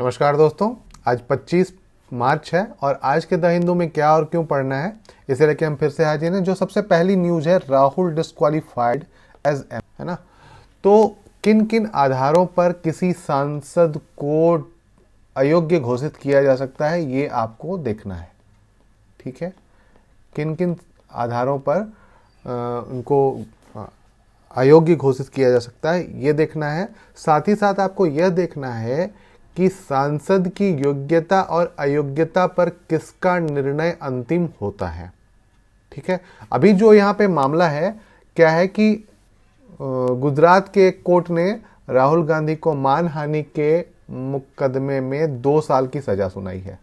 नमस्कार दोस्तों, आज 25 मार्च है और आज के द हिंदू में क्या और क्यों पढ़ना है इसे लेके हम फिर से हाजिर हैं। जो सबसे पहली न्यूज है, राहुल डिस्क्वालीफाइड एज एम, है ना। तो किन किन आधारों पर किसी सांसद को अयोग्य घोषित किया जा सकता है ये आपको देखना है, ठीक है। किन किन आधारों पर उनको अयोग्य घोषित किया जा सकता है ये देखना है। साथ ही साथ आपको यह देखना है कि सांसद की योग्यता और अयोग्यता पर किसका निर्णय अंतिम होता है, ठीक है। अभी जो यहाँ पे मामला है क्या है कि गुजरात के कोर्ट ने राहुल गांधी को मानहानि के मुकदमे में 2 साल की सजा सुनाई है।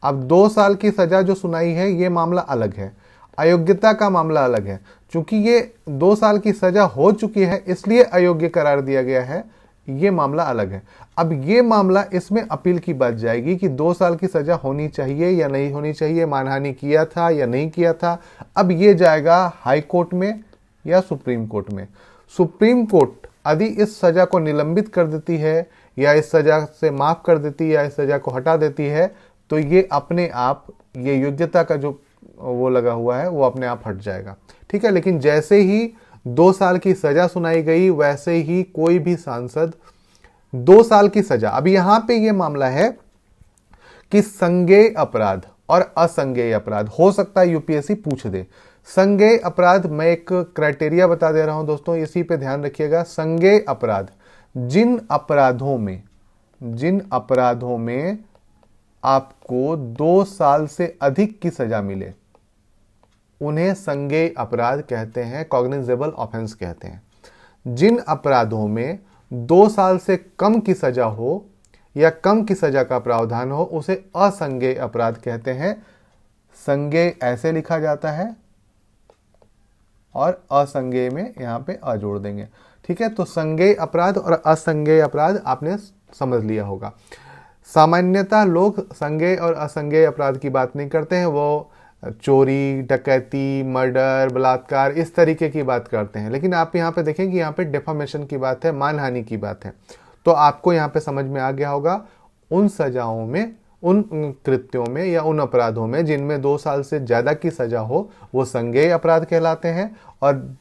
अब 2 साल की सजा जो सुनाई है ये मामला अलग है, अयोग्यता का मामला अलग है। चूंकि ये 2 साल की सजा हो चुकी है इसलिए अयोग्य करार दिया गया है, ये मामला अलग है। अब ये मामला, इसमें अपील की बात जाएगी कि 2 साल की सजा होनी चाहिए या नहीं होनी चाहिए, मानहानि किया था या नहीं किया था। अब ये जाएगा हाई कोर्ट में या सुप्रीम कोर्ट में। सुप्रीम कोर्ट यदि इस सजा को निलंबित कर देती है या इस सजा से माफ कर देती है या इस सजा को हटा देती है तो ये अपने आप, ये योग्यता का जो वो लगा हुआ है वो अपने आप हट जाएगा, ठीक है। लेकिन जैसे ही 2 साल की सजा सुनाई गई वैसे ही कोई भी सांसद 2 साल की सजा, अभी यहां पे ये मामला है कि संज्ञेय अपराध और असंज्ञेय अपराध हो सकता है यूपीएससी पूछ दे। संज्ञेय अपराध, मैं एक क्राइटेरिया बता दे रहा हूं दोस्तों, इसी पे ध्यान रखिएगा। संज्ञेय अपराध, जिन अपराधों में आपको 2 साल से अधिक की सजा मिले उन्हें संज्ञेय अपराध कहते हैं, कॉग्निजेबल ऑफेंस कहते हैं। जिन अपराधों में 2 साल से कम की सजा हो या कम की सजा का प्रावधान हो उसे असंज्ञेय अपराध कहते हैं। संज्ञेय ऐसे लिखा जाता है और असंज्ञेय में यहां पे अ जोड़ देंगे, ठीक है। तो संज्ञेय अपराध और असंज्ञेय अपराध आपने समझ लिया होगा। सामान्यतः लोग संज्ञेय और असंज्ञेय अपराध की बात नहीं करते हैं, वो चोरी, डकैती, मर्डर, बलात्कार इस तरीके की बात करते हैं। लेकिन आप यहाँ पे देखें कि यहाँ पे डिफामेशन की बात है, मानहानि की बात है। तो आपको यहाँ पे समझ में आ गया होगा उन सजाओं में, उन कृत्यों में या उन अपराधों में जिनमें 2 साल से ज्यादा की सजा हो वो संज्ञेय अपराध कहलाते हैं, और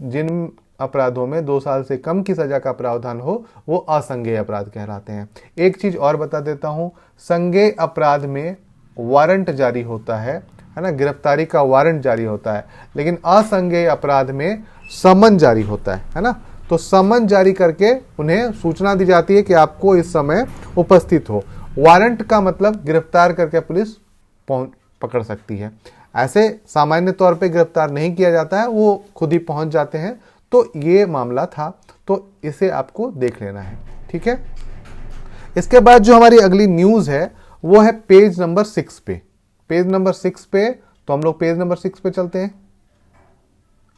जिन अपराधों में 2 साल से कम की सजा का प्रावधान हो वो असंज्ञेय अपराध कहलाते हैं। एक चीज और बता देता हूं, संज्ञेय अपराध में वारंट जारी होता है ना, गिरफ्तारी का वारंट जारी होता है। लेकिन असंज्ञेय अपराध में समन जारी होता है ना। तो समन जारी करके उन्हें सूचना दी जाती है कि आपको इस समय उपस्थित हो। वारंट का मतलब गिरफ्तार करके पुलिस पकड़ सकती है। ऐसे सामान्य तौर पे गिरफ्तार नहीं किया जाता है, वो खुद ही पहुंच जाते हैं। तो ये मामला था, तो इसे आपको देख लेना है, ठीक है। इसके बाद जो हमारी अगली न्यूज है वो है पेज नंबर 6 पे। पेज नंबर 6 पे, तो हम लोग पेज नंबर 6 पे चलते हैं,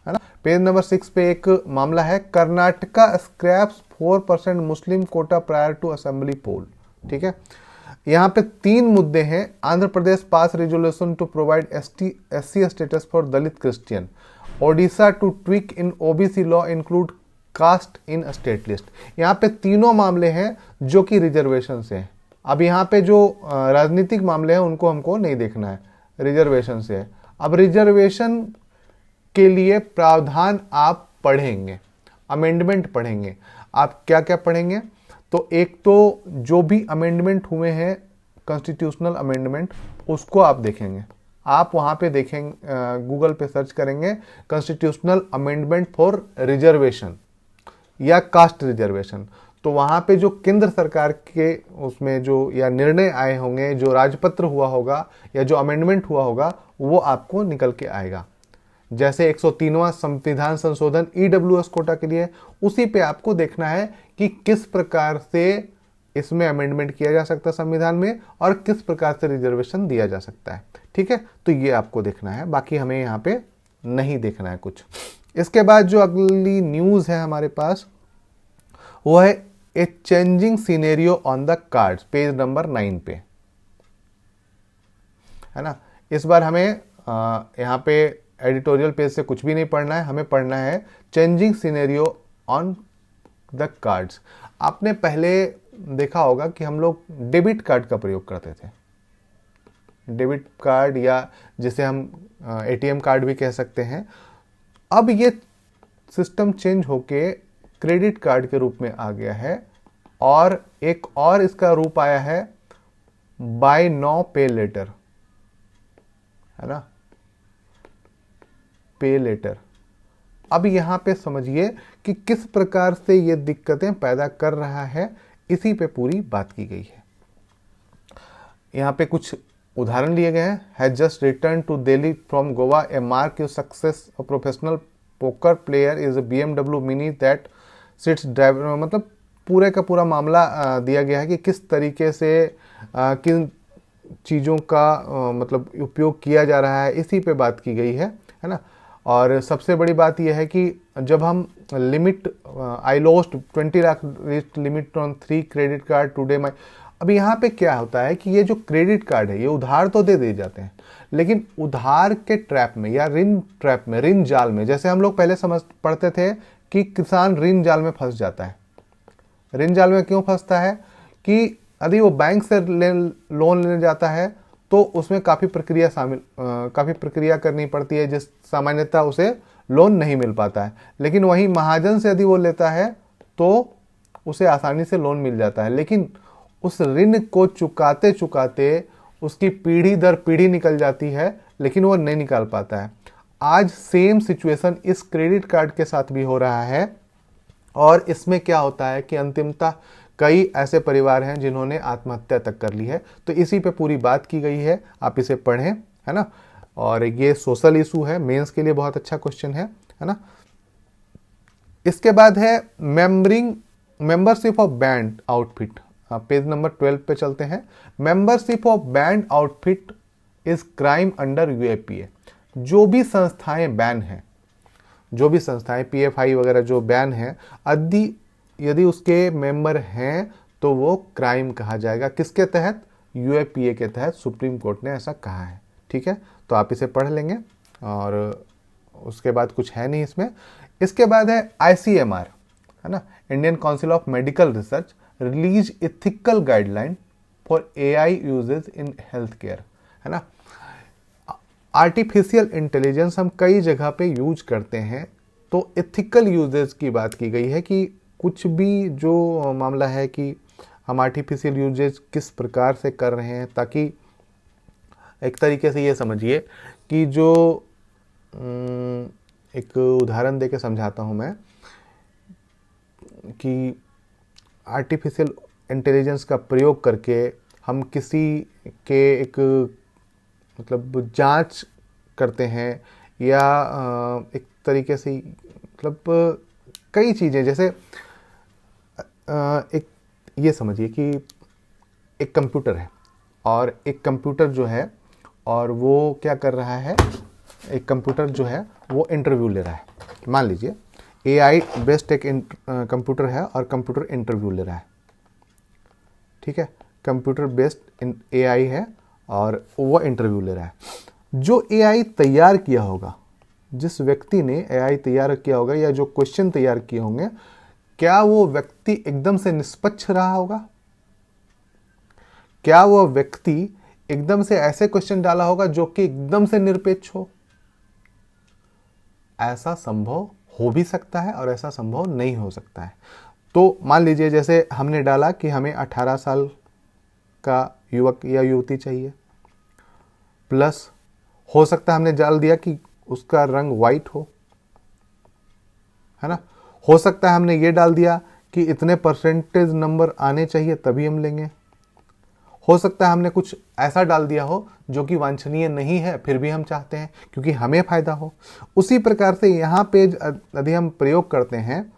है ना। पेज नंबर 6 पे एक मामला है, Karnataka scraps 4% Muslim quota prior to assembly poll, ठीक है। यहां पे 3 मुद्दे हैं। Andhra Pradesh pass resolution to provide SC status for Dalit Christian, Odisha to tweak in OBC law include caste in state list. यहाँ पे तीनों मामले हैं जो कि रिजर्वेशन से हैं। अब यहाँ पे जो राजनीतिक मामले हैं उनको हमको नहीं देखना है, रिजर्वेशन से है। अब रिजर्वेशन के लिए प्रावधान आप पढ़ेंगे, अमेंडमेंट पढ़ेंगे। आप क्या क्या पढ़ेंगे, तो एक तो जो भी अमेंडमेंट हुए हैं कॉन्स्टिट्यूशनल अमेंडमेंट उसको आप देखेंगे। आप वहां पे देखेंगे, गूगल पे सर्च करेंगे कॉन्स्टिट्यूशनल अमेंडमेंट फॉर रिजर्वेशन या कास्ट रिजर्वेशन, तो वहां पे जो केंद्र सरकार के उसमें जो या निर्णय आए होंगे, जो राजपत्र हुआ होगा या जो अमेंडमेंट हुआ होगा वो आपको निकल के आएगा। जैसे 103वां संविधान संशोधन ईडब्ल्यूएस कोटा के लिए, उसी पे आपको देखना है कि किस प्रकार से इसमें अमेंडमेंट किया जा सकता है संविधान में और किस प्रकार से रिजर्वेशन दिया जा सकता है, ठीक है। तो ये आपको देखना है, बाकी हमें यहाँ पे नहीं देखना है कुछ। इसके बाद जो अगली न्यूज है हमारे पास वो है a changing scenario on the cards, page number 9 पे, है ना। इस बार हमें यहाँ पे एडिटोरियल पेज से कुछ भी नहीं पढ़ना है, हमें पढ़ना है changing scenario on the cards. आपने पहले देखा होगा कि हम लोग डेबिट कार्ड का प्रयोग करते थे। डेबिट कार्ड या जिसे हम एटीएम कार्ड भी कह सकते हैं। अब ये सिस्टम चेंज होके क्रेडिट कार्ड के रूप में आ गया है, और एक और इसका रूप आया है बाय नाउ पे लेटर, है ना, पे लेटर। अब यहां पे समझिए कि किस प्रकार से ये दिक्कतें पैदा कर रहा है, इसी पे पूरी बात की गई है। यहाँ पे कुछ उदाहरण लिए गए हैं। Has just return to Delhi from Goa, a mark your success, a professional poker player is a BMW mini that sits driver. मतलब पूरे का पूरा मामला दिया गया है कि किस तरीके से किन चीज़ों का मतलब उपयोग किया जा रहा है, इसी पे बात की गई है ना। और सबसे बड़ी बात यह है कि जब हम limit I lost 20 lakh limit on 3 credit card today माई। अब यहाँ पे क्या होता है कि ये जो क्रेडिट कार्ड है ये उधार तो दे दिए जाते हैं, लेकिन उधार के ट्रैप में या ऋण ट्रैप में, ऋण जाल में, जैसे हम लोग पहले समझ पढ़ते थे कि किसान ऋण जाल में फंस जाता है। ऋण जाल में क्यों फंसता है कि यदि वो बैंक से लोन लेने जाता है तो उसमें काफ़ी प्रक्रिया करनी पड़ती है, जिस सामान्यतः उसे लोन नहीं मिल पाता है। लेकिन वहीं महाजन से यदि वो लेता है तो उसे आसानी से लोन मिल जाता है। लेकिन उस ऋण को चुकाते चुकाते उसकी पीढ़ी दर पीढ़ी निकल जाती है, लेकिन वो नहीं निकाल पाता है। आज सेम सिचुएशन इस क्रेडिट कार्ड के साथ भी हो रहा है, और इसमें क्या होता है कि अंतिमतः कई ऐसे परिवार हैं जिन्होंने आत्महत्या तक कर ली है। तो इसी पे पूरी बात की गई है, आप इसे पढ़ें, है ना। और ये सोशल इशू है, मेंस के लिए बहुत अच्छा क्वेश्चन है ना। इसके बाद है membership of band outfit. Page number 12 पे चलते हैं। Membership of band outfit is crime under UAPA. जो भी संस्थाएं बैन हैं, जो भी संस्थाएं पीएफआई वगैरह जो बैन है, यदि उसके मेंबर हैं तो वो क्राइम कहा जाएगा। किसके तहत? यूएपीए के तहत सुप्रीम कोर्ट ने ऐसा कहा है। ठीक है, तो आप इसे पढ़ लेंगे, और उसके बाद कुछ है नहीं इसमें। इसके बाद है आईसीएमआर, है ना, Indian council of medical research release ethical guideline for AI usages in health care, है ना। आर्टिफिशियल इंटेलिजेंस हम कई जगह पे यूज करते हैं, तो इथिकल यूजेज की बात की गई है कि कुछ भी जो मामला है कि हम आर्टिफिशियल यूजेज किस प्रकार से कर रहे हैं, ताकि एक तरीके से ये समझिए कि जो एक उदाहरण देके समझाता हूँ मैं कि आर्टिफिशियल इंटेलिजेंस का प्रयोग करके हम किसी के एक मतलब जांच करते हैं, या एक तरीके से मतलब कई चीज़ें, जैसे एक ये समझिए कि एक कंप्यूटर है, और एक कंप्यूटर जो है और वो क्या कर रहा है, एक कंप्यूटर जो है वो इंटरव्यू ले रहा है। मान लीजिए एआई बेस्ड एक कंप्यूटर है और कंप्यूटर इंटरव्यू ले रहा है। ठीक है, कंप्यूटर बेस्ड एआई है और वो इंटरव्यू ले रहा है। जो एआई तैयार किया होगा, जिस व्यक्ति ने एआई तैयार किया होगा या जो क्वेश्चन तैयार किए होंगे, क्या वो व्यक्ति एकदम से निष्पक्ष रहा होगा? क्या वो व्यक्ति एकदम से ऐसे क्वेश्चन डाला होगा जो कि एकदम से निरपेक्ष हो? ऐसा संभव हो भी सकता है और ऐसा संभव नहीं हो सकता है। तो मान लीजिए जैसे हमने डाला कि हमें 18 साल का युवक या युवती चाहिए, प्लस हो सकता है हमने डाल दिया कि उसका रंग वाइट हो, है ना। हो सकता है हमने ये डाल दिया कि इतने परसेंटेज नंबर आने चाहिए तभी हम लेंगे। हो सकता है हमने कुछ ऐसा डाल दिया हो जो कि वांछनीय नहीं है, फिर भी हम चाहते हैं क्योंकि हमें फायदा हो। उसी प्रकार से यहाँ पे यदि हम प्रयोग करते हैं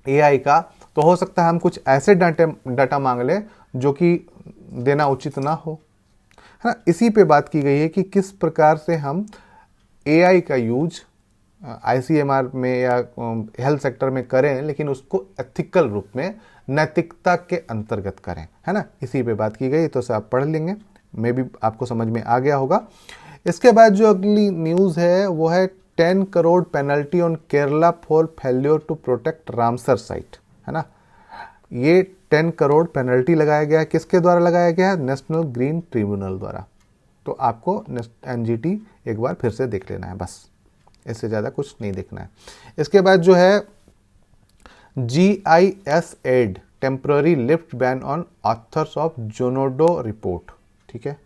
एआई का, तो हो सकता है हम कुछ ऐसे डाटा मांग लें जो कि देना उचित ना हो, है ना। इसी पे बात की गई है कि किस प्रकार से हम एआई का यूज आईसीएमआर में या हेल्थ सेक्टर में करें, लेकिन उसको एथिकल रूप में, नैतिकता के अंतर्गत करें, है ना। इसी पे बात की गई, तो उसे आप पढ़ लेंगे, मे भी आपको समझ में आ गया होगा। इसके बाद जो अगली न्यूज़ है वो है 10 crore penalty on Kerala for failure to protect Ramsar site, है ना। ये 10 करोड़ पेनल्टी लगाया गया है। किसके द्वारा लगाया गया है? नेशनल ग्रीन ट्रिब्यूनल द्वारा। तो आपको एनजीटी एक बार फिर से देख लेना है, बस इससे ज़्यादा कुछ नहीं देखना है। इसके बाद जो है GIS aid temporary lift ban on authors of Zenodo report, ठीक है।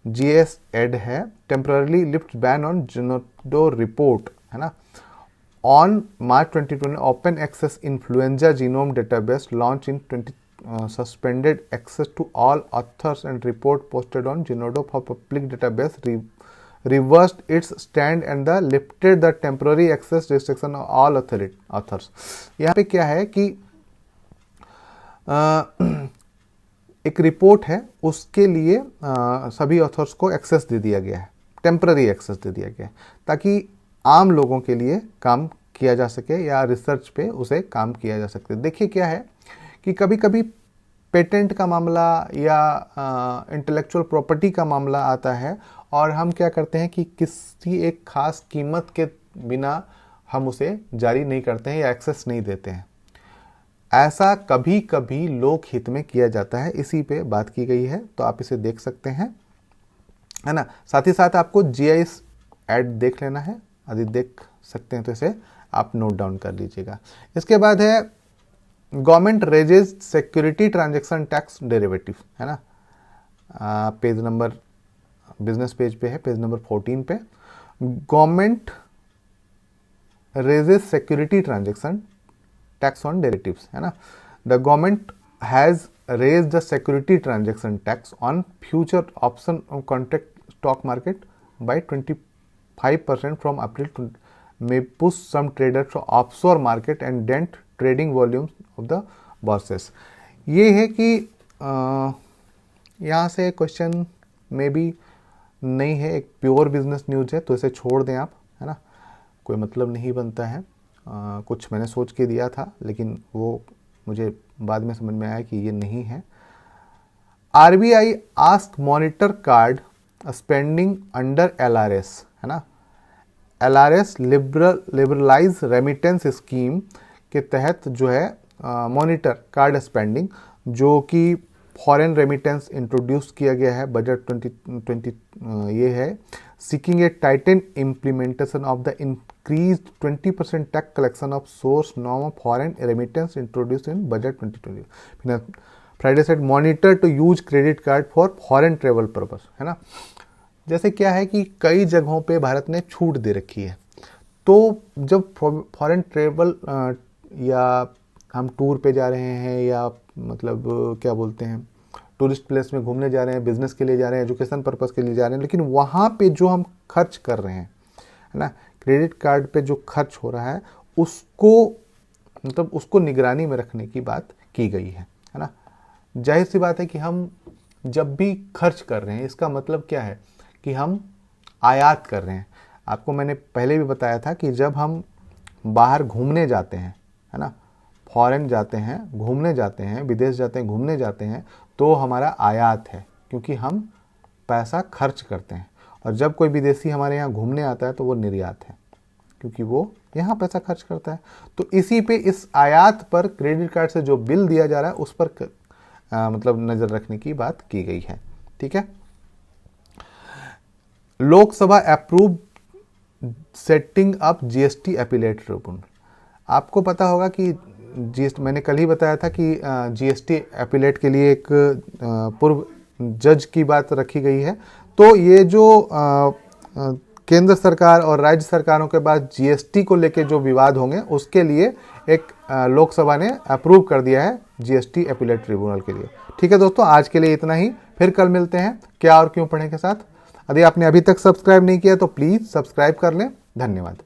GIS एड है temporary lift ban on Zenodo report, है ना। On March 2020 open access influenza genome database launch in 20 suspended access to all authors and report posted on Zenodo for public database, reversed its stand and the lifted the temporary access restriction of all authors। यहाँ पे क्या है कि एक report है, उसके लिए सभी ऑथर्स को एक्सेस दे दिया गया है, टेम्पररी एक्सेस दे दिया गया है, ताकि आम लोगों के लिए काम किया जा सके या रिसर्च पे उसे काम किया जा सके। देखिए क्या है कि कभी कभी पेटेंट का मामला या इंटेलेक्चुअल प्रॉपर्टी का मामला आता है और हम क्या करते हैं कि किसी एक खास कीमत के बिना हम उसे जारी नहीं करते हैं या एक्सेस नहीं देते हैं। ऐसा कभी कभी लोक हित में किया जाता है, इसी पे बात की गई है, तो आप इसे देख सकते हैं, है ना। साथ ही साथ आपको GIS एड देख लेना है, यदि देख सकते हैं तो इसे आप नोट डाउन कर लीजिएगा। इसके बाद है government raises security transaction tax derivative, है ना। पेज नंबर बिजनेस पेज पे है, पेज नंबर 14 पे। Government raises security transaction tax on derivatives, है ना। The government has raised the security transaction tax on future option contract stock market by 25% from April may push some traders to offshore market and dent trading volumes of the bourses। ये है कि यहाँ से question में भी नहीं है, एक प्योर बिजनेस न्यूज़ है, तो इसे छोड़ दें आप, है ना, कोई मतलब नहीं बनता है। कुछ मैंने सोच के दिया था लेकिन वो मुझे बाद में समझ में आया कि ये नहीं है। RBI ask monitor card spending under LRS, है ना। LRS लिबरलाइज रेमिटेंस स्कीम के तहत जो है मॉनिटर कार्ड स्पेंडिंग, जो कि फॉरेन रेमिटेंस इंट्रोड्यूस किया गया है बजट 2020, ये है seeking a titan implementation of the increased 20% tax collection of source norm of foreign remittance introduce in budget 2020। Friday said monitor to use credit card for foreign travel purpose, है ना। जैसे क्या है कि कई जगहों पे भारत ने छूट दे रखी है, तो जब फॉरेन ट्रेवल या हम टूर पे जा रहे हैं या मतलब क्या बोलते हैं टूरिस्ट प्लेस में घूमने जा रहे हैं, बिजनेस के लिए जा रहे हैं, एजुकेशन पर्पस के लिए जा रहे हैं, लेकिन वहाँ पे जो हम खर्च कर रहे हैं, है ना, क्रेडिट कार्ड पे जो खर्च हो रहा है उसको मतलब उसको निगरानी में रखने की बात की गई है ना। जाहिर सी बात है कि हम जब भी खर्च कर रहे हैं इसका मतलब क्या है कि हम आयात कर रहे हैं। आपको मैंने पहले भी बताया था कि जब हम बाहर घूमने जाते हैं, है ना, फॉरेन जाते हैं, घूमने जाते हैं, विदेश जाते हैं, घूमने जाते हैं, तो हमारा आयात है, क्योंकि हम पैसा खर्च करते हैं। और जब कोई विदेशी हमारे यहाँ घूमने आता है तो वो निर्यात है, क्योंकि वो यहाँ पैसा खर्च करता है। तो इसी पे इस आयात पर क्रेडिट कार्ड से जो बिल दिया जा रहा है उस पर मतलब नज़र रखने की बात की गई है। ठीक है। Lok Sabha approve setting up GST appellate tribunal. आपको पता होगा कि जीएसटी, मैंने कल ही बताया था कि जीएसटी अपीलेट के लिए एक पूर्व जज की बात रखी गई है। तो ये जो केंद्र सरकार और राज्य सरकारों के पास जीएसटी को लेकर जो विवाद होंगे उसके लिए एक लोकसभा ने अप्रूव कर दिया है जीएसटी अपीलेट ट्रिब्यूनल के लिए। ठीक है दोस्तों, आज के लिए इतना ही। फिर कल मिलते हैं क्या और क्यों पढ़ें के साथ। यदि आपने अभी तक सब्सक्राइब नहीं किया तो प्लीज़ सब्सक्राइब कर लें। धन्यवाद।